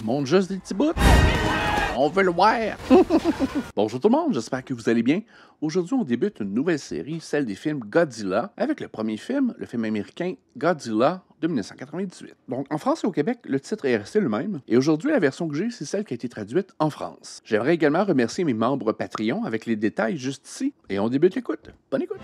Montre juste des petits bouts. On veut le voir! Bonjour tout le monde, j'espère que vous allez bien. Aujourd'hui, on débute une nouvelle série, celle des films Godzilla, avec le premier film, le film américain Godzilla de 1998. Donc, en France et au Québec, le titre est resté le même. Et aujourd'hui, la version que j'ai, c'est celle qui a été traduite en France. J'aimerais également remercier mes membres Patreon avec les détails juste ici. Et on débute l'écoute. Bonne écoute!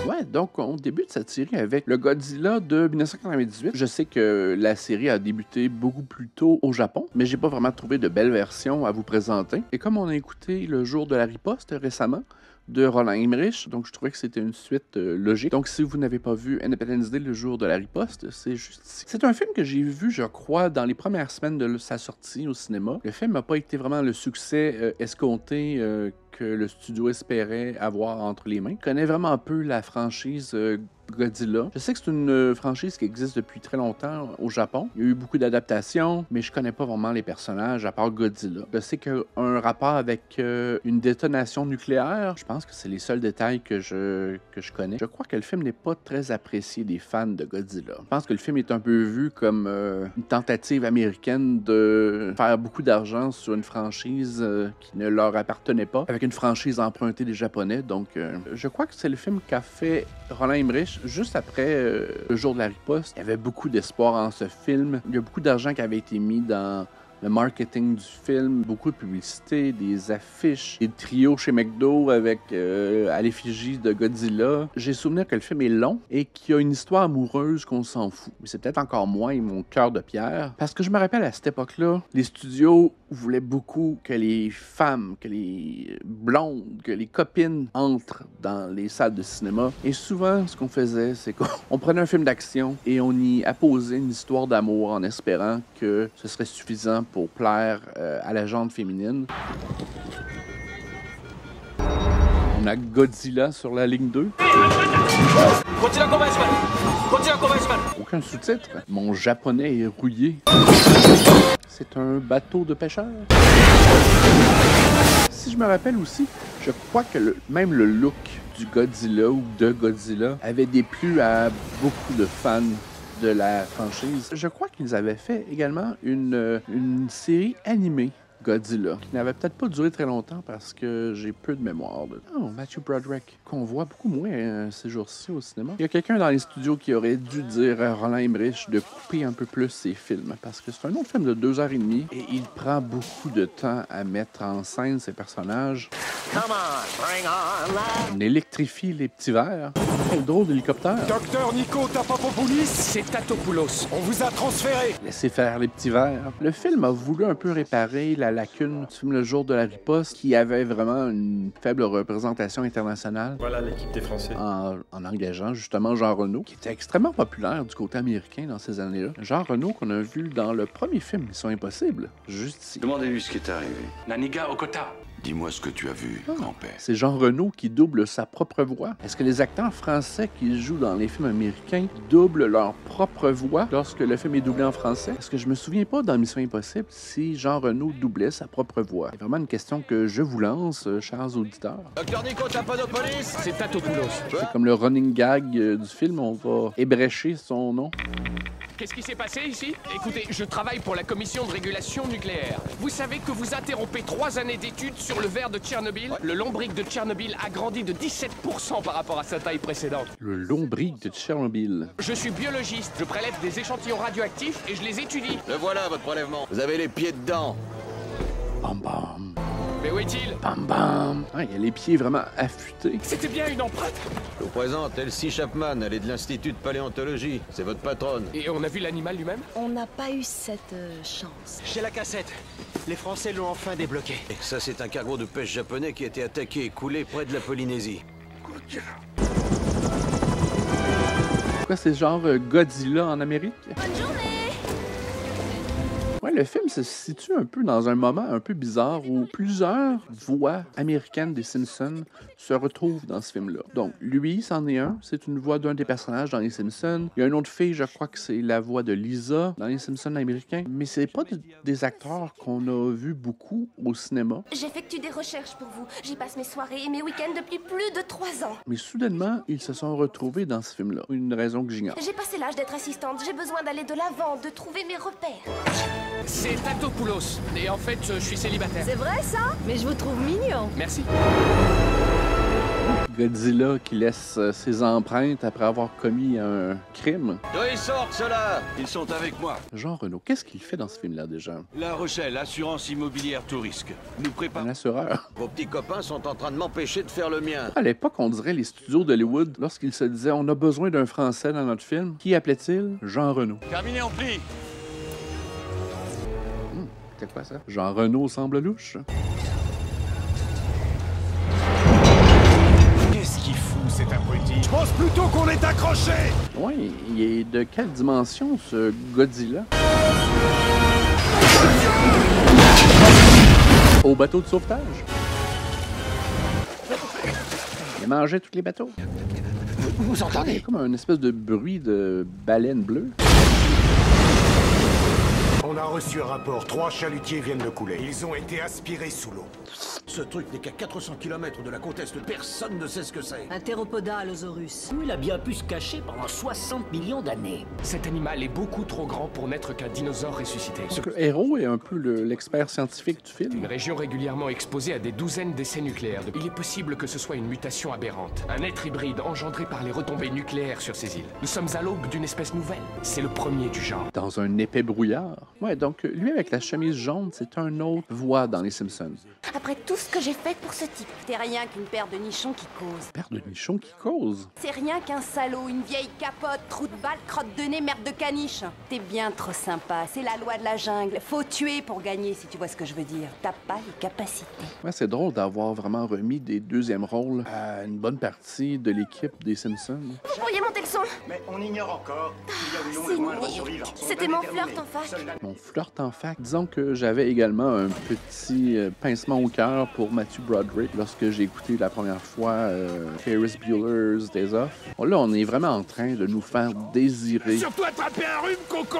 Ouais, donc on débute cette série avec le Godzilla de 1998. Je sais que la série a débuté beaucoup plus tôt au Japon, mais j'ai pas vraiment trouvé de belle version à vous présenter. Et comme on a écouté Le Jour de la Riposte récemment, de Roland Emmerich, donc je trouvais que c'était une suite logique. Donc si vous n'avez pas vu Independence Day, Le Jour de la Riposte, c'est juste ici. C'est un film que j'ai vu, je crois, dans les premières semaines de sa sortie au cinéma. Le film n'a pas été vraiment le succès escompté que le studio espérait avoir entre les mains. Je connais vraiment peu la franchise Godzilla. Je sais que c'est une franchise qui existe depuis très longtemps au Japon. Il y a eu beaucoup d'adaptations, mais je connais pas vraiment les personnages à part Godzilla. Je sais qu'il y a un rapport avec une détonation nucléaire. Je pense que c'est les seuls détails que je connais. Je crois que le film n'est pas très apprécié des fans de Godzilla. Je pense que le film est un peu vu comme une tentative américaine de faire beaucoup d'argent sur une franchise qui ne leur appartenait pas, avec une franchise empruntée des Japonais. Donc, je crois que c'est le film qu'a fait Roland Emmerich juste après Le Jour de la Riposte. Il y avait beaucoup d'espoir en ce film. Il y a beaucoup d'argent qui avait été mis dans le marketing du film, beaucoup de publicité, des affiches, des trios chez McDo avec à l'effigie de Godzilla. J'ai souvenir que le film est long et qu'il y a une histoire amoureuse qu'on s'en fout. Mais c'est peut-être encore moins mon cœur de pierre. Parce que je me rappelle à cette époque-là, les studios voulaient beaucoup que les femmes, que les blondes, que les copines entrent dans les salles de cinéma. Et souvent, ce qu'on faisait, c'est qu'on prenait un film d'action et on y apposait une histoire d'amour en espérant que ce serait suffisant pour plaire à la gente féminine. On a Godzilla sur la ligne 2. Aucun sous-titre. Mon japonais est rouillé. C'est un bateau de pêcheurs. Si je me rappelle aussi, je crois que même le look du Godzilla ou de Godzilla avait déplu à beaucoup de fans de la franchise. Je crois qu'ils avaient fait également une série animée Godzilla, qui n'avait peut-être pas duré très longtemps parce que j'ai peu de mémoire de... Oh, Matthew Broderick, qu'on voit beaucoup moins ces jours-ci au cinéma. Il y a quelqu'un dans les studios qui aurait dû dire à Roland Emmerich de couper un peu plus ses films, parce que c'est un autre film de 2h30 et il prend beaucoup de temps à mettre en scène ses personnages. On électrifie les petits verres. Quel drôle d'hélicoptère. Docteur Nico Tapapopoulis, c'est Tatopoulos. On vous a transféré. Laissez faire les petits verres. Le film a voulu un peu réparer la lacune du film Le Jour de la Riposte, qui avait vraiment une faible représentation internationale. Voilà l'équipe des Français. En engageant justement Jean Reno, qui était extrêmement populaire du côté américain dans ces années-là. Jean Reno qu'on a vu dans le premier film Mission Impossible, juste ici. Demandez-lui ce qui est arrivé. Naniga Okota. Dis-moi ce que tu as vu, grand-père. C'est Jean Reno qui double sa propre voix. Est-ce que les acteurs français qui jouent dans les films américains doublent leur propre voix lorsque le film est doublé en français? Parce que je me souviens pas dans Mission Impossible si Jean Reno doublait sa propre voix. C'est vraiment une question que je vous lance, chers auditeurs. Docteur Nico Tapapopoulis, c'est Tatopoulos. C'est comme le running gag du film, on va ébrécher son nom. Qu'est-ce qui s'est passé ici? Écoutez, je travaille pour la commission de régulation nucléaire. Vous savez que vous interrompez 3 années d'études sur le verre de Tchernobyl? Le lombric de Tchernobyl a grandi de 17% par rapport à sa taille précédente. Le lombric de Tchernobyl. Je suis biologiste, je prélève des échantillons radioactifs et je les étudie. Le voilà, votre prélèvement. Vous avez les pieds dedans. Bam bam. Mais où est-il? Bam bam. Ah, il a les pieds vraiment affûtés. C'était bien une empreinte. Je vous présente Elsie Chapman, elle est de l'Institut de Paléontologie. C'est votre patronne. Et on a vu l'animal lui-même? On n'a pas eu cette chance. J'ai la cassette. Les Français l'ont enfin débloqué. Et ça, c'est un cargo de pêche japonais qui a été attaqué et coulé près de la Polynésie. Pourquoi c'est genre Godzilla en Amérique? Bonne journée! Ouais, le film se situe un peu dans un moment un peu bizarre où plusieurs voix américaines des Simpsons se retrouvent dans ce film-là. Donc, lui, c'en est un. C'est une voix d'un des personnages dans les Simpsons. Il y a une autre fille, je crois que c'est la voix de Lisa dans les Simpsons américains. Mais c'est pas des acteurs qu'on a vus beaucoup au cinéma. J'effectue des recherches pour vous. J'y passe mes soirées et mes week-ends depuis plus de 3 ans. Mais soudainement, ils se sont retrouvés dans ce film-là. Une raison que j'ignore. J'ai passé l'âge d'être assistante. J'ai besoin d'aller de l'avant, de trouver mes repères. C'est Tatopoulos. Et en fait, je suis célibataire. C'est vrai ça? Mais je vous trouve mignon. Merci. Godzilla qui laisse ses empreintes après avoir commis un crime. D'où ils sortent, ceux-là? Ils sont avec moi. Jean Reno, qu'est-ce qu'il fait dans ce film-là déjà? La Rochelle, assurance immobilière tout risque. Nous Un préparons. assureur. Vos petits copains sont en train de m'empêcher de faire le mien. À l'époque, on dirait les studios d'Hollywood, lorsqu'ils se disaient on a besoin d'un Français dans notre film. Qui appelait-il? Jean Reno. Terminé, on plie. C'est quoi ça? Jean Reno semble louche. Qu'est-ce qu'il fout, cet abruti? Je pense plutôt qu'on est accroché! Oui, il est de quelle dimension ce Godzilla? Au bateau de sauvetage. Il a mangé tous les bateaux. Vous Il y entendez? a comme un espèce de bruit de baleine bleue. On a reçu un rapport. 3 chalutiers viennent de couler. Ils ont été aspirés sous l'eau. Ce truc n'est qu'à 400 km de la côte est. Personne ne sait ce que c'est. Un théropoda allosaurus. Il a bien pu se cacher pendant 60 millions d'années. Cet animal est beaucoup trop grand pour n'être qu'un dinosaure ressuscité. Le héros est un peu l'expert scientifique du Une film. région régulièrement exposée à des douzaines d'essais nucléaires. Il est possible que ce soit une mutation aberrante. Un être hybride engendré par les retombées nucléaires sur ces îles. Nous sommes à l'aube d'une espèce nouvelle. C'est le premier du genre. Dans un épais brouillard. Ouais, donc lui avec la chemise jaune, c'est un autre voix dans Les Simpsons. Après tout ce que j'ai fait pour ce type, t'es rien qu'une paire de nichons qui cause. Père de nichon qui cause. C'est rien qu'un salaud, une vieille capote, trou de balle, crotte de nez, merde de caniche. T'es bien trop sympa, c'est la loi de la jungle. Faut tuer pour gagner, si tu vois ce que je veux dire. T'as pas les capacités. Ouais, c'est drôle d'avoir vraiment remis des deuxièmes rôles à une bonne partie de l'équipe des Simpsons. Vous pourriez monter le son? Mais on ignore encore s'il y a ou non C'est le moindre nul. survivant. C'était mon flirt en fac. Mon flirt en fac. Disons que j'avais également un petit pincement au cœur pour Matthew Broderick lorsque j'ai écouté la première fois Ferris Bueller's Days Off. Bon, là, on est vraiment en train de nous faire désirer Surtout attraper un rhume, Coco!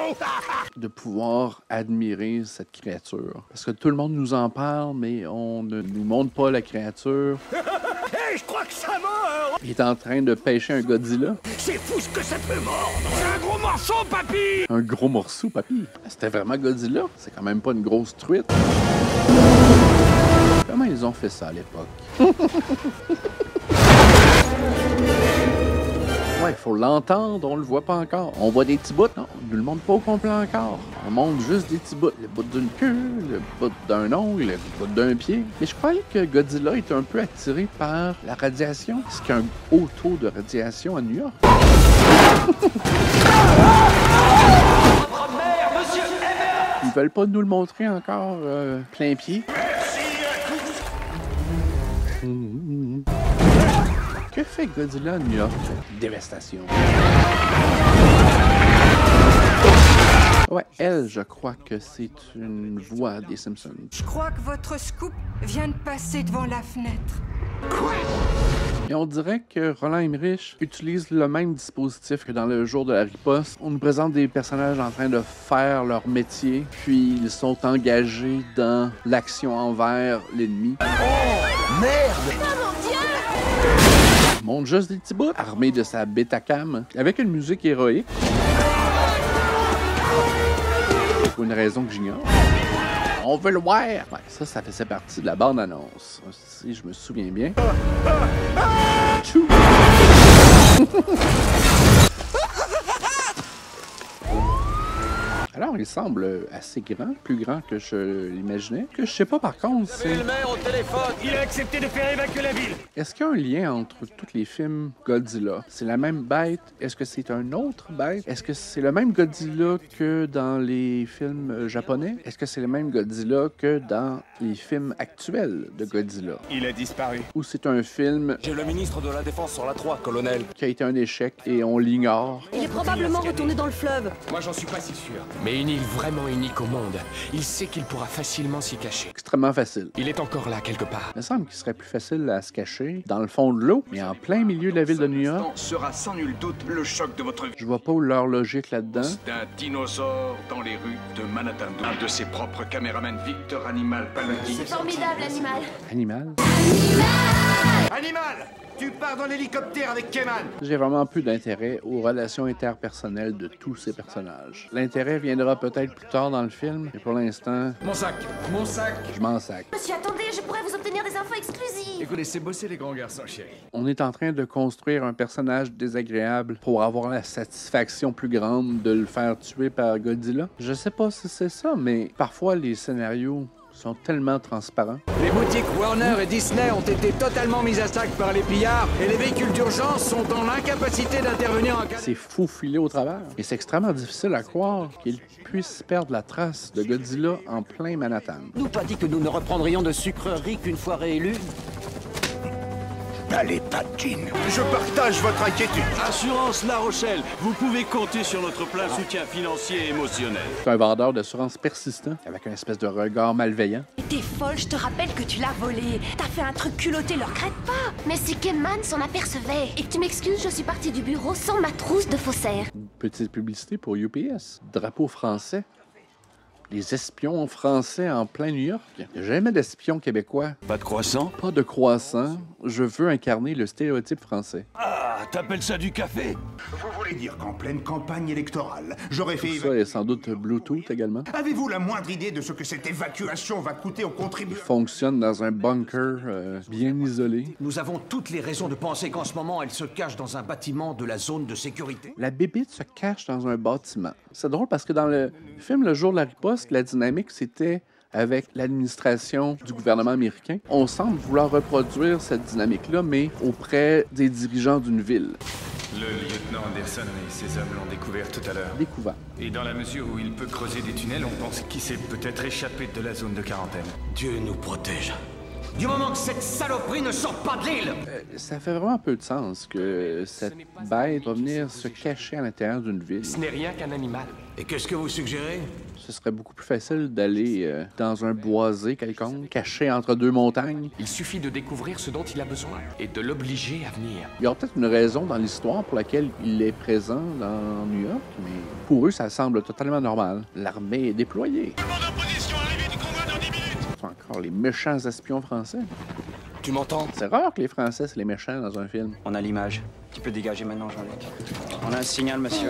de pouvoir admirer cette créature. Parce que tout le monde nous en parle, mais on ne nous montre pas la créature. Hé, je crois que ça mord! Il est en train de pêcher un Godzilla. C'est fou ce que ça peut mordre! C'est un gros morceau, papy! Un gros morceau, papy. C'était vraiment Godzilla. C'est quand même pas une grosse truite. Comment ils ont fait ça à l'époque? Ouais, il faut l'entendre, on le voit pas encore. On voit des petits bouts, non, on ne le montre pas au complet encore. On montre juste des petits bouts. Le bout d'une queue, le bout d'un ongle, le bout d'un pied. Mais je croyais que Godzilla était un peu attiré par la radiation. Est-ce qu'il y a un haut taux de radiation à New York? Ils veulent pas nous le montrer encore plein pied. Que fait Godzilla à New York? Dévastation. Ouais, elle, je crois que c'est une voix des Simpsons. Je crois que votre scoop vient de passer devant la fenêtre. Et on dirait que Roland Emmerich utilise le même dispositif que dans Le Jour de la Riposte. On nous présente des personnages en train de faire leur métier, puis ils sont engagés dans l'action envers l'ennemi. Oh, merde! Il monte juste des petits bouts, armé de sa Betacam, avec une musique héroïque. Pour une raison que j'ignore. On veut le voir! Ouais, ça faisait partie de la bande-annonce. Si je me souviens bien. Tchou! Alors, il semble assez grand, plus grand que je l'imaginais. Que je sais pas par contre, Vous avez le maire au téléphone. Il a accepté de faire évacuer la ville! est-ce qu'il y a un lien entre tous les films Godzilla? C'est la même bête? Est-ce que c'est un autre bête? Est-ce que c'est le même Godzilla que dans les films japonais? Est-ce que c'est le même Godzilla que dans les films actuels de Godzilla? Il a disparu. Ou c'est un film J'ai le ministre de la Défense sur la 3, colonel. qui a été un échec et on l'ignore? Il est probablement retourné dans le fleuve. Moi, j'en suis pas si sûr. Mais une île vraiment unique au monde. Il sait qu'il pourra facilement s'y cacher. Extrêmement facile. Il est encore là, quelque part. Il me semble qu'il serait plus facile à se cacher dans le fond de l'eau, mais en plein milieu de la ville de New York. Sera sans nul doute le choc de votre vie. Je vois pas leur logique là-dedans. D'un dinosaure dans les rues de Manhattan. Un de ses propres caméramans, Victor Animal Paladin. C'est formidable, animal. Animal. Animal Animal! Tu pars dans l'hélicoptère avec Cayman! J'ai vraiment peu d'intérêt aux relations interpersonnelles de tous ces personnages. L'intérêt viendra peut-être plus tard dans le film, mais pour l'instant... Mon sac! Mon sac! Je m'en sac. Monsieur, attendez, je pourrais vous obtenir des infos exclusives. Vous laissez bosser les grands garçons, chérie. On est en train de construire un personnage désagréable pour avoir la satisfaction plus grande de le faire tuer par Godzilla. Je sais pas si c'est ça, mais parfois les scénarios sont tellement transparents. Les boutiques Warner et Disney ont été totalement mises à sac par les pillards et les véhicules d'urgence sont dans l'incapacité d'intervenir en cas de... C'est faufilé au travers. Et c'est extrêmement difficile à croire qu'ils puissent perdre la trace de Godzilla en plein Manhattan. Nous pas dit que nous ne reprendrions de sucreries qu'une fois réélus. Allez, pas de jean. Je partage votre inquiétude. Assurance La Rochelle, vous pouvez compter sur notre plein soutien financier et émotionnel. C'est un vendeur d'assurance persistant, avec un espèce de regard malveillant. T'es folle, je te rappelle que tu l'as volé. T'as fait un truc culotté, le regrette pas. Mais si Cayman s'en apercevait et que tu m'excuses, je suis partie du bureau sans ma trousse de faussaire. Une petite publicité pour UPS. Drapeau français. Les espions français en plein New York. Il n'y a jamais d'espions québécois. Pas de croissant? Pas de croissant. Je veux incarner le stéréotype français. Ah, t'appelles ça du café? Vous voulez dire qu'en pleine campagne électorale, j'aurais fait... Tout ça est sans doute Bluetooth également. Avez-vous la moindre idée de ce que cette évacuation va coûter aux contribuables? Fonctionne dans un bunker bien isolé. Nous avons toutes les raisons de penser qu'en ce moment, elle se cache dans un bâtiment de la zone de sécurité. La bébite se cache dans un bâtiment. C'est drôle parce que dans le film Le jour de la riposte, la dynamique, c'était avec l'administration du gouvernement américain. On semble vouloir reproduire cette dynamique-là, mais auprès des dirigeants d'une ville. Le lieutenant Anderson et ses hommes l'ont découvert tout à l'heure. Découvert. Et dans la mesure où il peut creuser des tunnels, on pense qu'il s'est peut-être échappé de la zone de quarantaine. Dieu nous protège. Du moment que cette saloperie ne sort pas de l'île! Ça fait vraiment peu de sens que cette bête va venir se cacher à l'intérieur d'une ville. Ce n'est rien qu'un animal. Et qu'est-ce que vous suggérez? Ce serait beaucoup plus facile d'aller dans un boisé quelconque, caché entre deux montagnes. Il suffit de découvrir ce dont il a besoin et de l'obliger à venir. Il y aura peut-être une raison dans l'histoire pour laquelle il est présent dans New York, mais pour eux, ça semble totalement normal. L'armée est déployée. Encore les méchants espions français. Tu m'entends? C'est rare que les Français, c'est les méchants dans un film. On a l'image. Tu peux dégager maintenant, Jean-Luc. On a un signal, monsieur.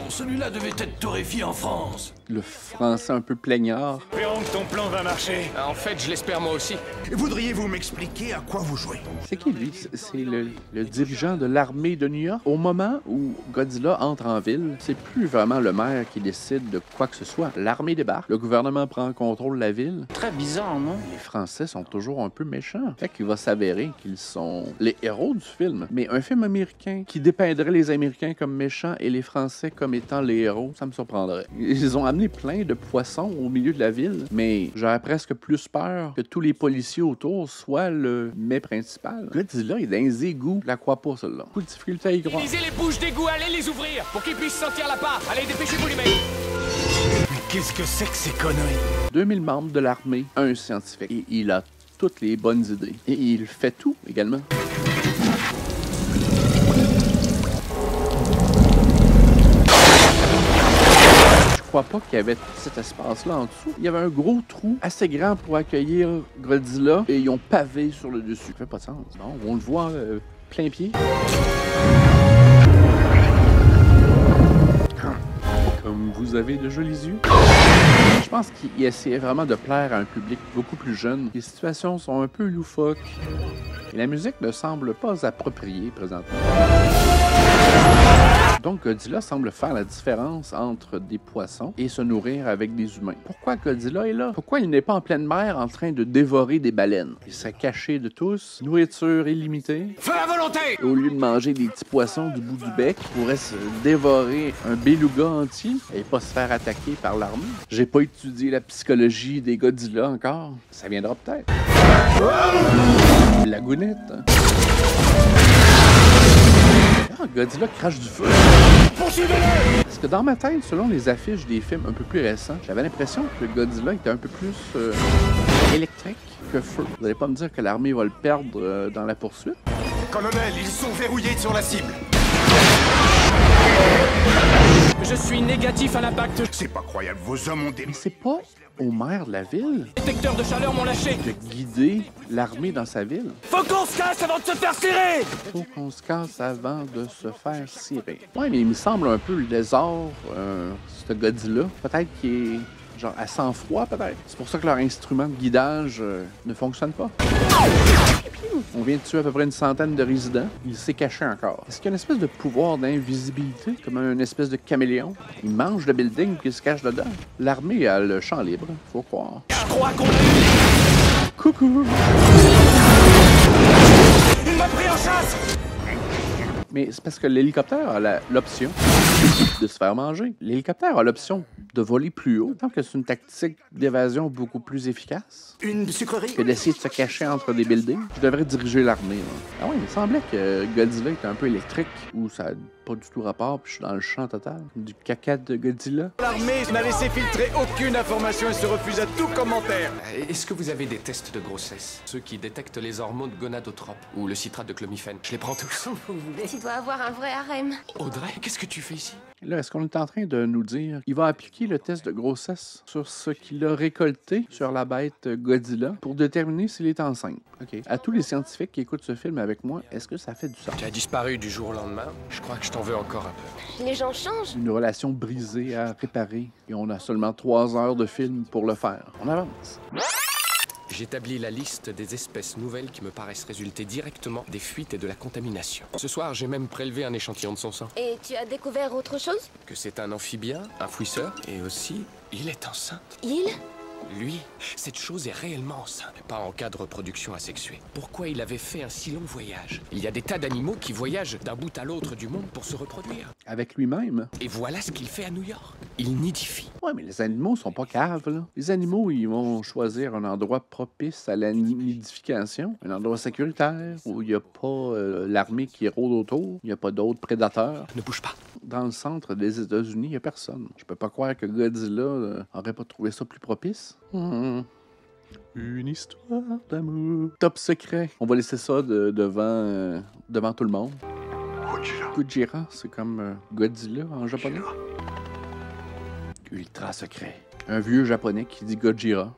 Celui-là devait être torréfié en France. Le français un peu plaignard. Espérons que ton plan va marcher. En fait, je l'espère moi aussi. Voudriez-vous m'expliquer à quoi vous jouez? C'est qui, lui? C'est le dirigeant de l'armée de New York. Au moment où Godzilla entre en ville, c'est plus vraiment le maire qui décide de quoi que ce soit. L'armée débarque, le gouvernement prend contrôle de la ville. Très bizarre, non? Les Français sont toujours un peu méchants. Fait qu'il va s'avérer qu'ils sont les héros du film. Mais un film américain qui dépeindrait les Américains comme méchants et les Français comme étant les héros, ça me surprendrait. Ils ont amené plein de poissons au milieu de la ville, mais j'aurais presque plus peur que tous les policiers autour soient le mets principal. Godzilla, il est dans les égouts. Je la crois pas, celle-là. Beaucoup de difficulté à y croire. Lisez les bouches d'égout, allez les ouvrir pour qu'ils puissent sentir la part. Allez, dépêchez-vous les mecs. Mais qu'est-ce que c'est que ces conneries? 2000 membres de l'armée, un scientifique. Et il a toutes les bonnes idées. Et il fait tout, également. Je crois pas qu'il y avait cet espace-là en dessous. Il y avait un gros trou assez grand pour accueillir Godzilla et ils ont pavé sur le dessus. Ça fait pas de sens. Non, on le voit plein pied. Comme vous avez de jolis yeux. Je pense qu'il essayait vraiment de plaire à un public beaucoup plus jeune. Les situations sont un peu loufoques. Et la musique ne semble pas appropriée présentement. Donc Godzilla semble faire la différence entre des poissons et se nourrir avec des humains. Pourquoi Godzilla est là? Pourquoi il n'est pas en pleine mer en train de dévorer des baleines? Il serait caché de tous, nourriture illimitée. Feu à volonté! Et au lieu de manger des petits poissons du bout du bec, il pourrait se dévorer un beluga entier et pas se faire attaquer par l'armée. J'ai pas étudié la psychologie des Godzilla encore. Ça viendra peut-être. La gounette. Ah, Godzilla crache du feu. Parce que dans ma tête, selon les affiches des films un peu plus récents, j'avais l'impression que Godzilla était un peu plus électrique que feu. Vous allez pas me dire que l'armée va le perdre dans la poursuite? Colonel, ils sont verrouillés sur la cible. Je suis négatif à l'impact. C'est pas croyable, vos hommes ont des... Mais c'est pas au maire de la ville Les détecteurs de chaleur m'ont lâché. de guider l'armée dans sa ville. Faut qu'on se casse avant de se faire tirer. Faut qu'on se casse avant de se faire cirer. Ouais, mais il me semble un peu le lézard, ce Godzilla. Peut-être qu'il est genre à sang-froid, peut-être. C'est pour ça que leur instrument de guidage ne fonctionne pas. On vient de tuer à peu près une centaine de résidents. Il s'est caché encore. Est-ce qu'il y a une espèce de pouvoir d'invisibilité, comme une espèce de caméléon? Il mange le building puis il se cache dedans. L'armée a le champ libre, faut croire. Je crois qu'on l'a eu. Coucou! Il m'a pris en chasse. Mais c'est parce que l'hélicoptère a l'option de se faire manger. L'hélicoptère a l'option de voler plus haut. Tant que c'est une tactique d'évasion beaucoup plus efficace Une sucrerie? que d'essayer de se cacher entre des buildings. Je devrais diriger l'armée. Ah oui, il me semblait que Godzilla était un peu électrique, ou ça n'a pas du tout rapport, puis je suis dans le champ total. Du caca de Godzilla. L'armée n'a laissé filtrer aucune information et se refuse à tout commentaire. Est-ce que vous avez des tests de grossesse? Ceux qui détectent les hormones gonadotropes ou le citrate de chlomifène. Je les prends tous. Tu dois avoir un vrai harem. Audrey, qu'est-ce que tu fais ici? Là, est-ce qu'on est en train de nous dire qu'il va appliquer le test de grossesse sur ce qu'il a récolté sur la bête Godzilla pour déterminer s'il est enceinte? OK. À tous les scientifiques qui écoutent ce film avec moi, est-ce que ça fait du sens? Tu as disparu du jour au lendemain. Je crois que je t'en veux encore un peu. Les gens changent. Une relation brisée à réparer et on a seulement 3 heures de film pour le faire. On avance. J'établis la liste des espèces nouvelles qui me paraissent résulter directement des fuites et de la contamination. Ce soir, j'ai même prélevé un échantillon de son sang. Et tu as découvert autre chose? Que c'est un amphibien, un fouisseur, et aussi, il est enceinte. Il? Lui, cette chose est réellement enceinte, pas en cas de reproduction asexuée. Pourquoi il avait fait un si long voyage? Il y a des tas d'animaux qui voyagent d'un bout à l'autre du monde pour se reproduire. Avec lui-même? Et voilà ce qu'il fait à New York. Il nidifie. Ouais, mais les animaux sont pas caves, là. Les animaux, ils vont choisir un endroit propice à la nidification, un endroit sécuritaire, où il n'y a pas l'armée qui rôde autour, il n'y a pas d'autres prédateurs. Ne bouge pas. Dans le centre des États-Unis, il n'y a personne. Je peux pas croire que Godzilla aurait pas trouvé ça plus propice. Une histoire d'amour. Top secret. On va laisser ça devant tout le monde. Gojira, c'est comme Godzilla en japonais. Ultra secret. Un vieux japonais qui dit Gojira.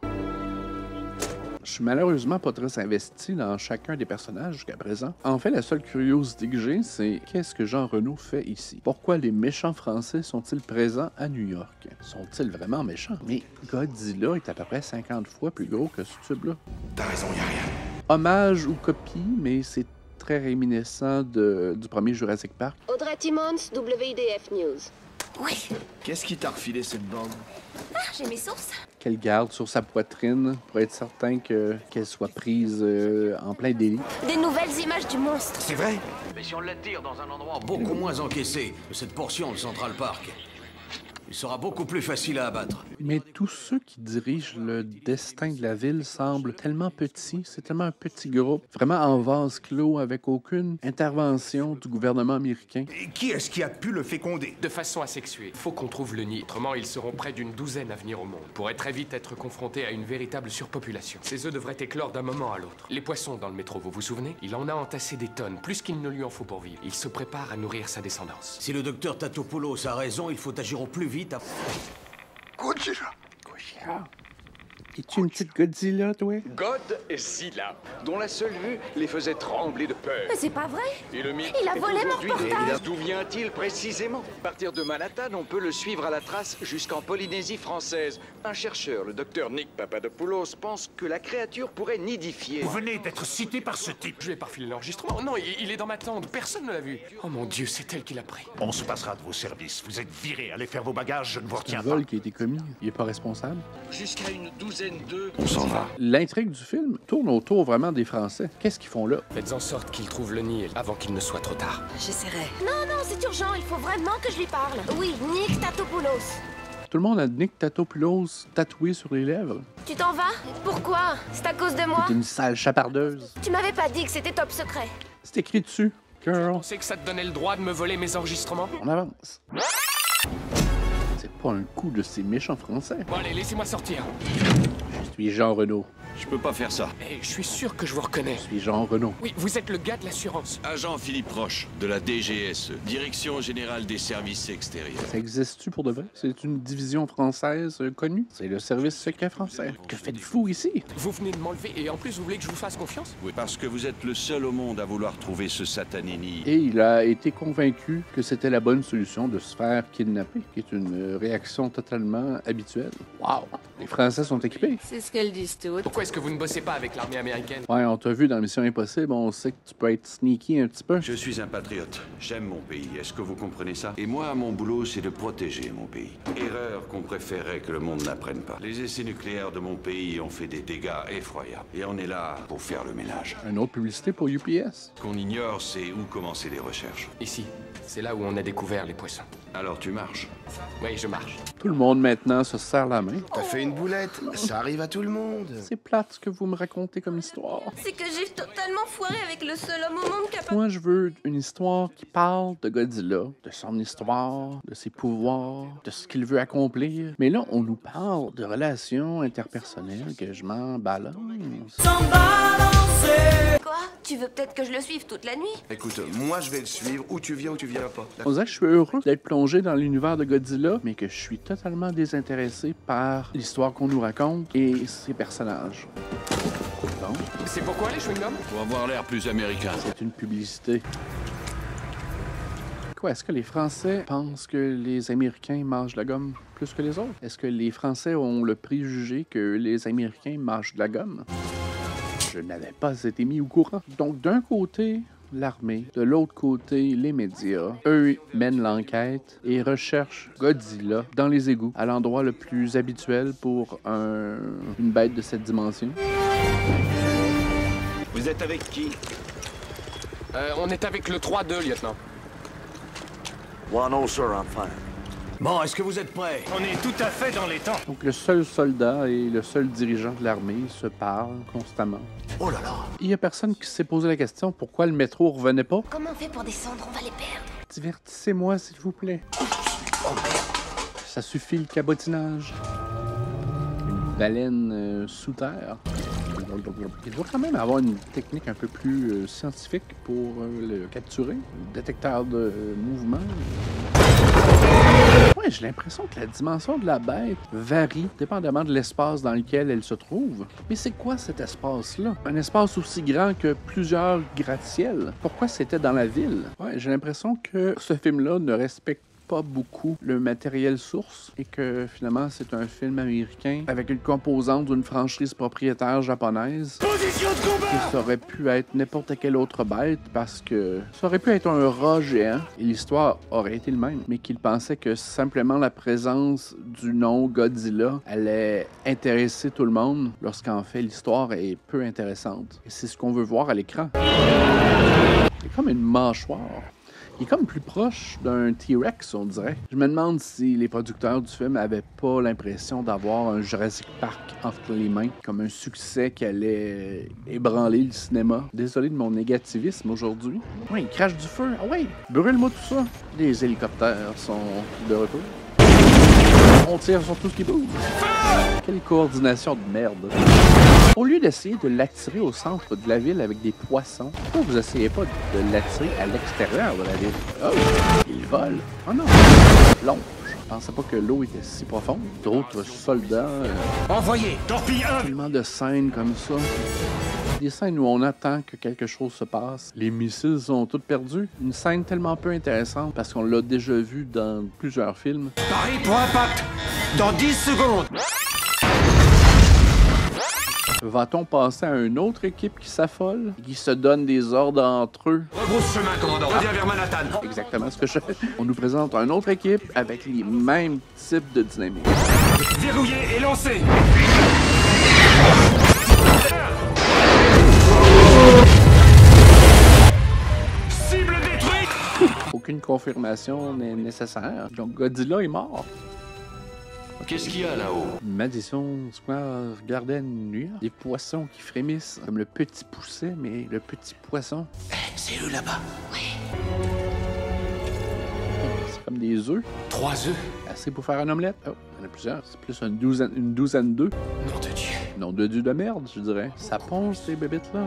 Je suis malheureusement pas très investi dans chacun des personnages jusqu'à présent. En fait, la seule curiosité que j'ai, c'est qu'est-ce que Jean Reno fait ici? Pourquoi les méchants français sont-ils présents à New York? Sont-ils vraiment méchants? Mais Godzilla est à peu près 50 fois plus gros que ce tube-là. T'as raison, y'a rien. Hommage ou copie, mais c'est très réminiscent du premier Jurassic Park. Audrey Timmons, WIDF News. Oui. Qu'est-ce qui t'a refilé cette bande? Ah, j'ai mes sources. Qu'elle garde sur sa poitrine pour être certain qu'elle soit prise en plein délit. Des nouvelles images du monstre. C'est vrai? Mais si on l'attire dans un endroit beaucoup moins encaissé que cette portion de Central Park, il sera beaucoup plus facile à abattre. Mais tous ceux qui dirigent le destin de la ville semblent tellement petits, c'est tellement un petit groupe, vraiment en vase clos avec aucune intervention du gouvernement américain. Et qui est-ce qui a pu le féconder? De façon asexuée. Faut qu'on trouve le nid. Autrement, ils seront près d'une douzaine à venir au monde. Pourraient très vite être confrontés à une véritable surpopulation. Ces œufs devraient éclore d'un moment à l'autre. Les poissons dans le métro, vous vous souvenez? Il en a entassé des tonnes, plus qu'il ne lui en faut pour vivre. Il se prépare à nourrir sa descendance. Si le docteur Tatopoulos a raison, il faut agir au plus vite. Gojira. Es-tu une petite Godzilla, toi? Godzilla, dont la seule vue les faisait trembler de peur. Mais c'est pas vrai. Et le mythe Il a est volé mon aujourd'hui portable. D'où vient-il précisément? À partir de Manhattan, on peut le suivre à la trace jusqu'en Polynésie française. Un chercheur, le docteur Nick Papadopoulos, pense que la créature pourrait nidifier. Vous venez d'être cité par ce type. Je vais pas refiler l'enregistrement. Non, il est dans ma tente. Personne ne l'a vu. Oh mon Dieu, c'est elle qui l'a pris. On se passera de vos services. Vous êtes virés. Allez faire vos bagages, je ne vous Un retiens pas. vol qui a été commis, il est pas responsable. Jusqu'à une douzaine d'œufs. On s'en va. L'intrigue du film tourne autour vraiment des Français. Qu'est-ce qu'ils font là? Faites en sorte qu'il trouve le nid avant qu'il ne soit trop tard. J'essaierai. Non, c'est urgent. Il faut vraiment que je lui parle. Oui, Nick Tatopoulos. Tout le monde a Nick Tatopoulos tatoué sur les lèvres. Tu t'en vas? Pourquoi? C'est à cause de moi? C'est une sale chapardeuse. Tu m'avais pas dit que c'était top secret. C'est écrit dessus. Girl. Tu sais que ça te donnait le droit de me voler mes enregistrements? On avance. C'est pas un coup de ces méchants Français. Bon allez, laissez-moi sortir. Je suis Jean Renault. Je peux pas faire ça. Mais je suis sûr que je vous reconnais. Je suis Jean Renault. Oui, vous êtes le gars de l'assurance. Agent Philippe Roche, de la DGSE, Direction Générale des Services Extérieurs. Ça existe-tu pour de vrai? C'est une division française connue. C'est le service secret français. Que faites-vous ici? Vous venez de m'enlever et en plus vous voulez que je vous fasse confiance? Oui, parce que vous êtes le seul au monde à vouloir trouver ce satané nid. Et il a été convaincu que c'était la bonne solution de se faire kidnapper, qui est une réaction totalement habituelle. Wow! Les Français sont équipés. C'est ce qu'elles disent toutes. Pourquoi est-ce que vous ne bossez pas avec l'armée américaine? Ouais, on t'a vu dans Mission Impossible, on sait que tu peux être sneaky un petit peu. Je suis un patriote. J'aime mon pays. Est-ce que vous comprenez ça? Et moi, mon boulot, c'est de protéger mon pays. Erreur qu'on préférait que le monde n'apprenne pas. Les essais nucléaires de mon pays ont fait des dégâts effroyables. Et on est là pour faire le ménage. Une autre publicité pour UPS. Ce qu'on ignore, c'est où commencer les recherches. Ici, c'est là où on a découvert les poissons. Alors tu marches? Oui, je marche. Tout le monde maintenant se serre la main. T'as fait une boulette, ça arrive à tout le monde. C'est plate ce que vous me racontez comme histoire. C'est que j'ai totalement foiré avec le seul homme au monde capable. Moi, je veux une histoire qui parle de Godzilla, de son histoire, de ses pouvoirs, de ce qu'il veut accomplir. Mais là, on nous parle de relations interpersonnelles que je m'en balance. Quoi? Tu veux peut-être que je le suive toute la nuit? Écoute, moi je vais le suivre, où tu viens pas. On dirait que je suis heureux d'être plongé dans l'univers de Godzilla, mais que je suis totalement désintéressé par l'histoire qu'on nous raconte et ses personnages. Bon. C'est pourquoi les chewing-gums? Pour avoir l'air plus américain. C'est une publicité. Quoi, est-ce que les Français pensent que les Américains mangent de la gomme plus que les autres? Est-ce que les Français ont le préjugé que les Américains mangent de la gomme? Je n'avais pas été mis au courant. Donc, d'un côté, l'armée, de l'autre côté, les médias, eux mènent l'enquête et recherchent Godzilla dans les égouts, à l'endroit le plus habituel pour une bête de cette dimension. Vous êtes avec qui? On est avec le 3-2, lieutenant. No, sir, I'm fine. Bon, est-ce que vous êtes prêts? On est tout à fait dans les temps. Donc, le seul soldat et le seul dirigeant de l'armée se parlent constamment. Oh là là! Il y a personne qui s'est posé la question pourquoi le métro revenait pas. Comment on fait pour descendre? On va les perdre. Divertissez-moi, s'il vous plaît. Oh merde! Ça suffit le cabotinage. Une baleine sous terre. Il doit quand même avoir une technique un peu plus scientifique pour le capturer. Un détecteur de mouvement. Ouais, j'ai l'impression que la dimension de la bête varie dépendamment de l'espace dans lequel elle se trouve. Mais c'est quoi cet espace-là? Un espace aussi grand que plusieurs gratte-ciels. Pourquoi c'était dans la ville? Ouais, j'ai l'impression que ce film-là ne respecte pas beaucoup le matériel source et que finalement c'est un film américain avec une composante d'une franchise propriétaire japonaise. Position de combat! Et ça aurait pu être n'importe quelle autre bête parce que ça aurait pu être un rat géant et l'histoire aurait été le même, mais qu'il pensait que simplement la présence du nom Godzilla allait intéresser tout le monde lorsqu'en fait l'histoire est peu intéressante. Et c'est ce qu'on veut voir à l'écran. C'est comme une mâchoire. Il est comme plus proche d'un T-Rex, on dirait. Je me demande si les producteurs du film avaient pas l'impression d'avoir un Jurassic Park entre les mains, comme un succès qui allait ébranler le cinéma. Désolé de mon négativisme aujourd'hui. Ouais, il crache du feu. Ah ouais, brûle-moi tout ça. Les hélicoptères sont de retour. On tire sur tout ce qui bouge. Quelle coordination de merde. Au lieu d'essayer de l'attirer au centre de la ville avec des poissons, pourquoi vous essayez pas de l'attirer à l'extérieur de la ville? Oh, il vole. Oh non. Plonge. Je pensais pas que l'eau était si profonde. D'autres soldats. Envoyez! Torpille 1! Tellement de scènes comme ça. Des scènes où on attend que quelque chose se passe. Les missiles sont tous perdus. Une scène tellement peu intéressante parce qu'on l'a déjà vu dans plusieurs films. Paris pour impact! Dans 10 secondes! Va-t-on passer à une autre équipe qui s'affole, qui se donne des ordres entre eux? Rebrousse chemin, commandant. Reviens vers Manhattan. Exactement ce que je fais. On nous présente une autre équipe avec les mêmes types de dynamique. Verrouillé et lancé! Cible détruite! Aucune confirmation n'est nécessaire. Donc Godzilla est mort. Qu'est-ce qu'il y a là-haut? Madison Square Garden, New York. Des poissons qui frémissent, comme le petit pousset, mais le petit poisson. C'est eux là-bas. C'est comme des œufs. 3 œufs? Assez pour faire un omelette. Oh, il y en a plusieurs. C'est plus une douzaine d'œufs. Nom de Dieu. Nom de dieu de merde, je dirais. Ça ponce ces bébites-là.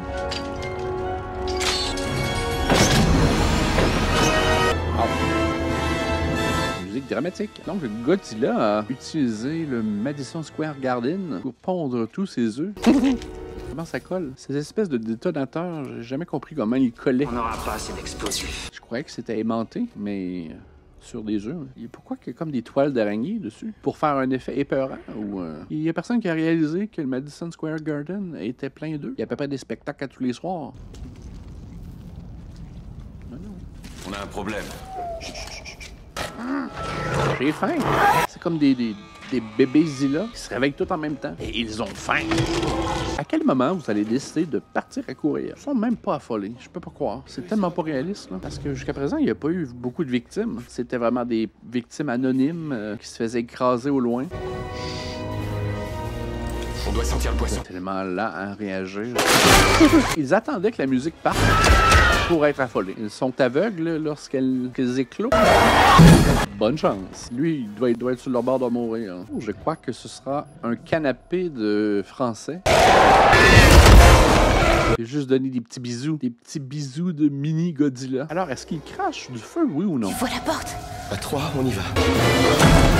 Musique dramatique. Donc, Godzilla a utilisé le Madison Square Garden pour pondre tous ses œufs. Comment ça colle? Ces espèces de détonateurs, j'ai jamais compris comment ils collaient. On n'aura pas assez d'explosifs. Je croyais que c'était aimanté, mais sur des œufs. Et pourquoi il y a comme des toiles d'araignée dessus? Pour faire un effet épeurant? Ou il y a personne qui a réalisé que le Madison Square Garden était plein d'œufs. Il y a à peu près des spectacles à tous les soirs. On a un problème. J'ai faim. C'est comme des bébés Zilla qui se réveillent tous en même temps. Et ils ont faim. À quel moment vous allez décider de partir à courir? Ils sont même pas affolés. Je peux pas croire. C'est tellement pas réaliste, là. Parce que jusqu'à présent, il n'y a pas eu beaucoup de victimes. C'était vraiment des victimes anonymes qui se faisaient écraser au loin. On doit sentir le poisson. Tellement lent à réagir. Ils attendaient que la musique parte pour être affolés. Ils sont aveugles lorsqu'elles éclosent. Bonne chance. Lui, il doit être sur leur bord de mourir. Oh, je crois que ce sera un canapé de français. J'ai juste donné des petits bisous. Des petits bisous de mini Godzilla. Alors, est-ce qu'il crache du feu, oui ou non? Tu vois la porte? À 3, on y va.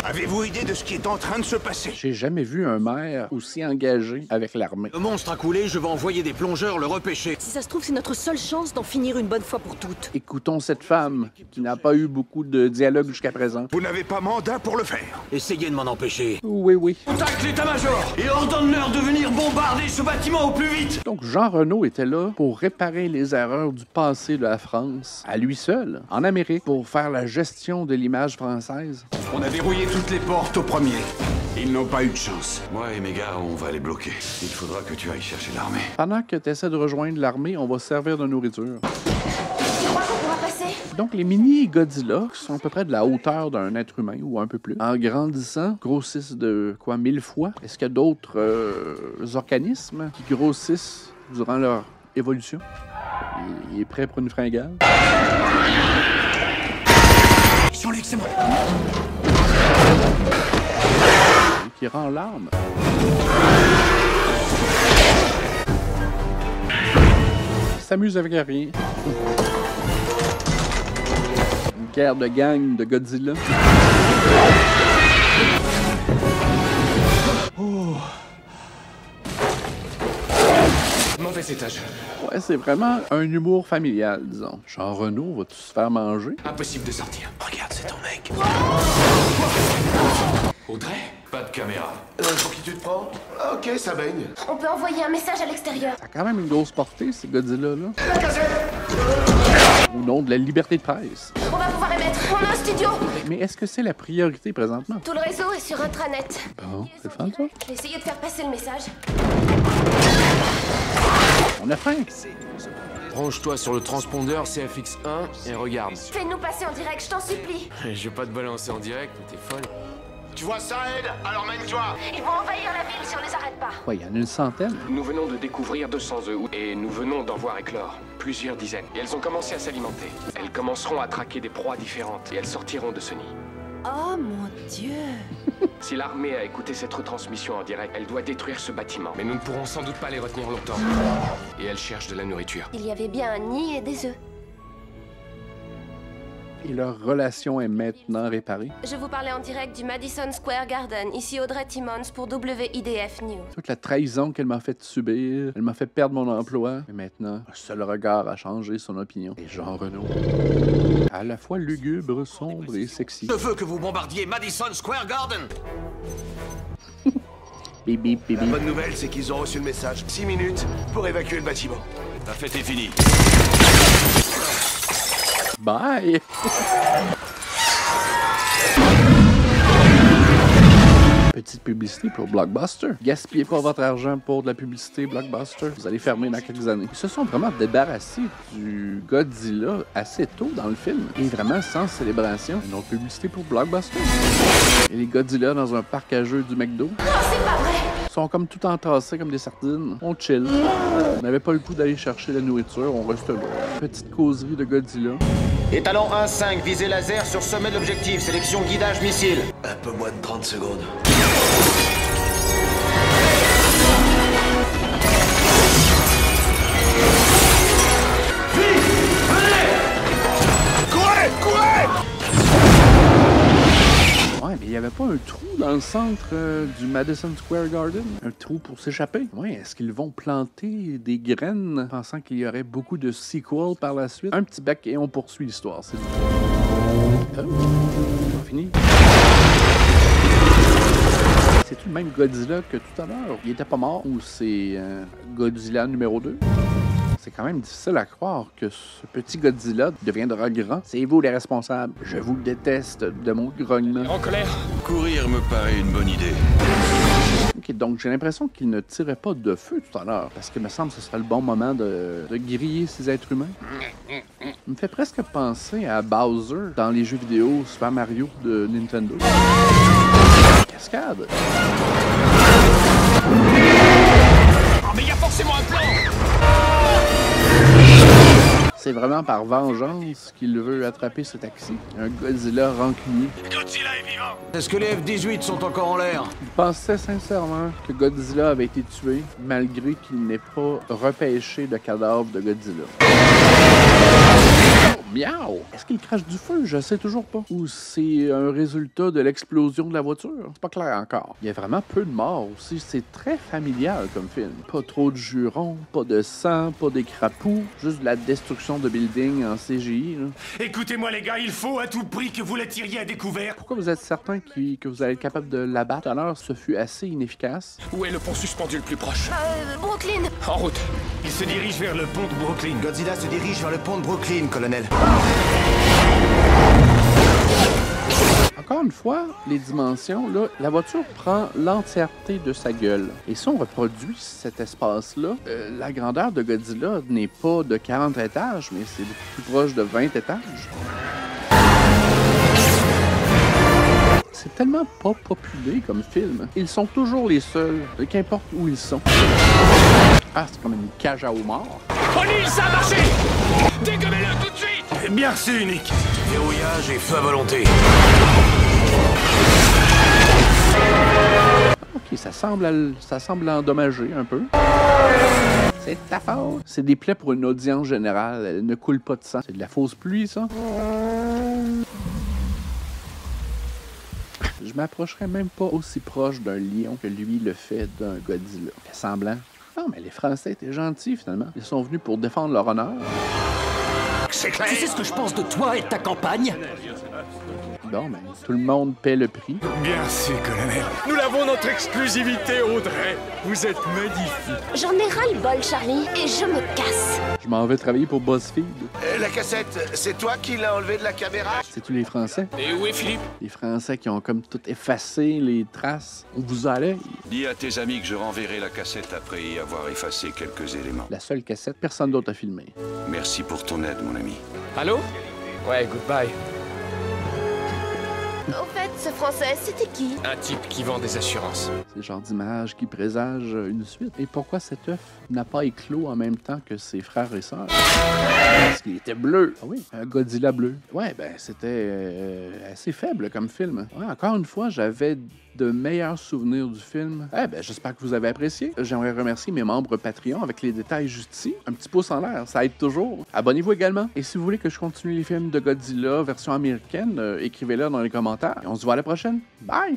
Avez-vous idée de ce qui est en train de se passer? J'ai jamais vu un maire aussi engagé avec l'armée. Le monstre a coulé, je vais envoyer des plongeurs le repêcher. Si ça se trouve, c'est notre seule chance d'en finir une bonne fois pour toutes. Écoutons cette femme qui n'a pas eu beaucoup de dialogue jusqu'à présent. Vous n'avez pas mandat pour le faire. Essayez de m'en empêcher. Oui, oui. Contacte l'état-major et ordonne-leur de venir bombarder ce bâtiment au plus vite. Donc Jean Reno était là pour réparer les erreurs du passé de la France, à lui seul, en Amérique, pour faire la gestion de l'image française. On a verrouillé toutes les portes au premier. Ils n'ont pas eu de chance. Moi et mes gars, on va les bloquer. Il faudra que tu ailles chercher l'armée. Pendant que tu essaies de rejoindre l'armée, on va servir de nourriture. Tu crois qu'on pourra passer? Donc, les mini Godzilla, qui sont à peu près de la hauteur d'un être humain ou un peu plus, en grandissant, grossissent de quoi, 1000 fois? Est-ce qu'il y a d'autres organismes qui grossissent durant leur évolution? Il est prêt pour une fringale? Jean-Luc, c'est moi. Qui rend l'arme. Il s'amuse avec rien. Une guerre de gang de Godzilla. Oh. Mauvais étage. Ouais, c'est vraiment un humour familial, disons. Jean Reno, vas-tu se faire manger? Impossible de sortir. Regarde, c'est ton mec. Audrey? Pas de caméra. Pour qui tu te prends? Ok, ça baigne. On peut envoyer un message à l'extérieur. Ça a quand même une grosse portée, ces Godzilla-là. Au nom de la liberté de presse. On va pouvoir émettre. On a un studio. Mais est-ce que c'est la priorité présentement? Tout le réseau est sur intranet. Bon, c'est le fun, ça? Je vais essayer de faire passer le message. On a faim. Branche-toi sur le transpondeur CFX1 et regarde. Fais-nous passer en direct, je t'en supplie. Je vais pas te balancer en direct, t'es folle. Tu vois ça, Ed? Alors mène-toi. Ils vont envahir la ville si on les arrête pas. Ouais, il y en a une centaine. Nous venons de découvrir 200 œufs et nous venons d'en voir éclore plusieurs dizaines. Et elles ont commencé à s'alimenter. Elles commenceront à traquer des proies différentes et elles sortiront de ce nid. Oh mon Dieu! Si l'armée a écouté cette retransmission en direct, elle doit détruire ce bâtiment. Mais nous ne pourrons sans doute pas les retenir longtemps. Et elles cherchent de la nourriture. Il y avait bien un nid et des œufs. Et leur relation est maintenant réparée. Je vous parlais en direct du Madison Square Garden. Ici Audrey Timmons pour WIDF News. Toute la trahison qu'elle m'a fait subir, elle m'a fait perdre mon emploi. Et maintenant, un seul regard a changé son opinion. Et Jean Reno, à la fois lugubre, sombre et sexy. Je veux que vous bombardiez Madison Square Garden. Bip, bip, bip, La bip. bonne nouvelle, c'est qu'ils ont reçu le message. 6 minutes pour évacuer le bâtiment. La fête est finie. Bye! Petite publicité pour Blockbuster. Gaspillez pas votre argent pour de la publicité Blockbuster. Vous allez fermer dans quelques années. Ils se sont vraiment débarrassés du Godzilla assez tôt dans le film. Et vraiment sans célébration. Une autre publicité pour Blockbuster. Et les Godzilla dans un parc à jeux du McDo. Oh, c'est pas vrai! Ils sont comme tout entassés comme des sardines. On chill. On n'avait pas le coup d'aller chercher la nourriture. On reste là. Petite causerie de Godzilla. Étalon 1-5, visée laser sur sommet de l'objectif. Sélection guidage missile. Un peu moins de 30 secondes. pas un trou dans le centre du Madison Square Garden? Un trou pour s'échapper? Oui, est-ce qu'ils vont planter des graines pensant qu'il y aurait beaucoup de sequels par la suite? Un petit bec et on poursuit l'histoire, c'est fini. C'est-tu le même Godzilla que tout à l'heure? Il était pas mort ou c'est Godzilla numéro 2? C'est quand même difficile à croire que ce petit Godzilla deviendra grand. C'est vous les responsables. Je vous déteste de mon grognement. En colère. Courir me paraît une bonne idée. Ok, donc j'ai l'impression qu'il ne tirait pas de feu tout à l'heure, parce que me semble que ce serait le bon moment de griller ces êtres humains. Il me fait presque penser à Bowser dans les jeux vidéo Super Mario de Nintendo. Cascade. Oh, mais il y a forcément un plan! C'est vraiment par vengeance qu'il veut attraper ce taxi. Un Godzilla rancunier. Godzilla est vivant! Est-ce que les F-18 sont encore en l'air? Il pensait sincèrement que Godzilla avait été tué, malgré qu'il n'ait pas repêché de cadavre de Godzilla. Miaou! Est-ce qu'il crache du feu? Je sais toujours pas. Ou c'est un résultat de l'explosion de la voiture? C'est pas clair encore. Il y a vraiment peu de morts aussi. C'est très familial comme film. Pas trop de jurons, pas de sang, pas d'écrapous. Juste de la destruction de buildings en CGI. Là. Écoutez-moi les gars, il faut à tout prix que vous la tiriez à découvert. Pourquoi vous êtes certain que vous allez être capable de l'abattre? Tout à l'heure, ce fut assez inefficace. Où est le pont suspendu le plus proche? Brooklyn. En route. Il se dirige vers le pont de Brooklyn. Godzilla se dirige vers le pont de Brooklyn, colonel. Encore une fois, les dimensions, là, la voiture prend l'entièreté de sa gueule. Et si on reproduit cet espace-là, la grandeur de Godzilla n'est pas de 40 étages, mais c'est beaucoup plus proche de 20 étages. C'est tellement pas populé comme film. Ils sont toujours les seuls, qu'importe où ils sont. Ah, c'est comme une cage à homards. O'Neill, ça a marché! Dégommez-le tout de suite! Bien reçu, Nick. Verrouillage et feu à volonté. Ok, ça semble endommagé un peu. C'est ta faute. C'est des plaies pour une audience générale. Elle ne coule pas de sang. C'est de la fausse pluie, ça. Je m'approcherais même pas aussi proche d'un lion que lui le fait d'un Godzilla. Il fait semblant. Non, mais les Français étaient gentils, finalement. Ils sont venus pour défendre leur honneur. C'est clair. Tu sais ce que je pense de toi et de ta campagne? Bon, ben, tout le monde paie le prix. Bien sûr, colonel. Nous l'avons notre exclusivité, Audrey. Vous êtes magnifique. J'en ai ras-le-bol, Charlie, et je me casse. Je m'en vais travailler pour BuzzFeed. La cassette, c'est toi qui l'as enlevée de la caméra? C'est tous les Français. Et où est Philippe? Les Français qui ont comme tout effacé les traces. On vous allait. Dis à tes amis que je renverrai la cassette après y avoir effacé quelques éléments. La seule cassette, personne d'autre a filmé. Merci pour ton aide, mon ami. Allô? Ouais, goodbye. Au fait, ce Français, c'était qui? Un type qui vend des assurances. C'est le genre d'image qui présage une suite. Et pourquoi cet œuf n'a pas éclos en même temps que ses frères et sœurs? Parce qu'il était bleu. Ah oui, un Godzilla bleu. Ouais, ben c'était assez faible comme film. Ouais, encore une fois, j'avais de meilleurs souvenirs du film. Eh ben, j'espère que vous avez apprécié. J'aimerais remercier mes membres Patreon avec les détails juste ici. Un petit pouce en l'air, ça aide toujours. Abonnez-vous également. Et si vous voulez que je continue les films de Godzilla version américaine, écrivez-le dans les commentaires. Et on se voit à la prochaine. Bye!